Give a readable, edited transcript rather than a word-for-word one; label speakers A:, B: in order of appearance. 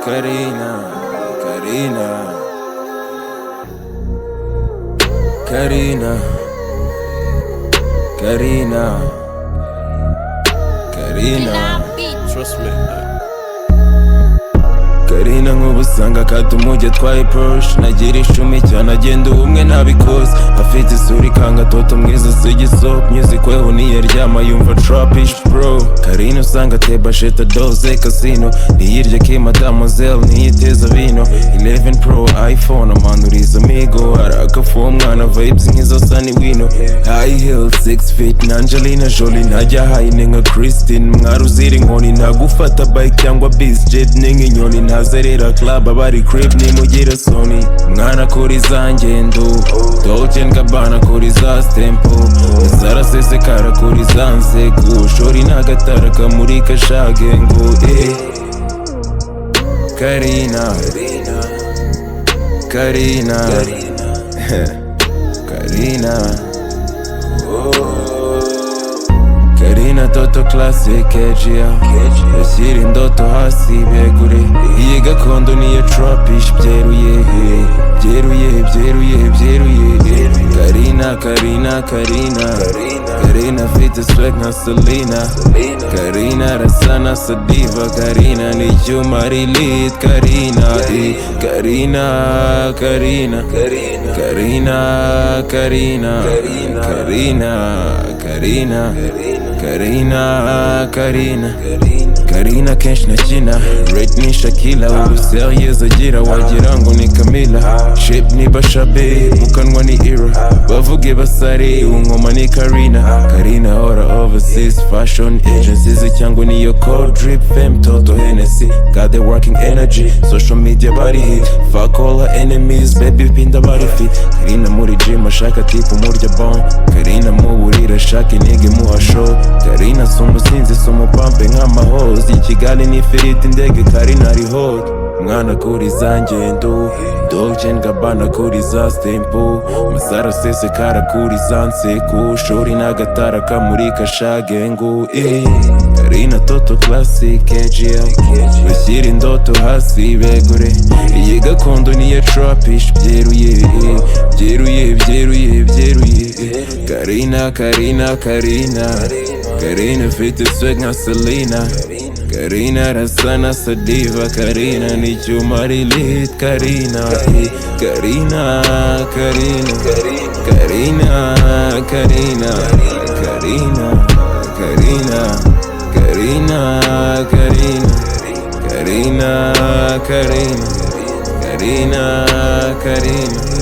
A: Karina, Karina, Karina, Karina, Karina.
B: Trust me.
A: Karina nk'ubusanga katumujya twaye Porsche nagira ishumi cyane agenda ubumwe ntabikoze afite isura ikanga toto mwiza sigisop music weho niyaryama yumva trapish bro Karina usanga teba sheta doze casino niyirya ke mademoiselle niyiteza vino 11 pro iPhone amanuriza amigo arakafu umwana vibes nk'izo Sunny Wino high heel 6 feet na Angelina Jolie najya high nka Christine mwaruzira inkoni ntagufata bike cyangwa biz jet n'inyoni ntazerera club abari crib nimugira soni mwana kuri za ngendo Dolce & Gabbana kuri za stempo zarasesekara kuri za nseko shori n'agatara kamurika shage ngo Karina Karina Karina Karina toto classic ejiya bashyira indoto hasi begure iyi gakondo niyo trapish byeruye byeruye byeruye byeruye Karina Karina Karina Karina afite swag nka Selena Karina arasa na Sadiva Karina ni icyuma rilit Karina Karina Karina Karina Karina Karina Karina Karina Karina kenshi nakina rate ni Shakila ubu serious agira wagira ngo ni Camila shape ni Bashabe mu kanwa ni Ira bavuge basare unkoma ni Karina Karina ora overseas fashion agencies cyangwa niyo code drip femme toto Hennessy got the working energy social media bari hit fuck all her enemies baby pinda bari fit Karina muri gym ashaka tipo murya bon Karina mu burira ashaka inige muha show Karina sumusinzi sumupampe nk'amahozi i Kigali ni ifiriti indege Karina ari hot mwana kuri za ngendo Dolce & Gabbana kuri za stempo masara sesekara kuri za nseko shori n'agatara kamurika shage ngo Karina toto classic ejiya bashyira indoto hasi begure iyi gakondo niyo trapish byeruye byeruye byeruye byeruye Karina Karina Karina Karina afite swag nka Selena Karina arasa na Sadiva Karina ni icyuma rilit Karina Karina Karina Karina Karina Karina Karina Karina Karina Karina Karina Karina Karina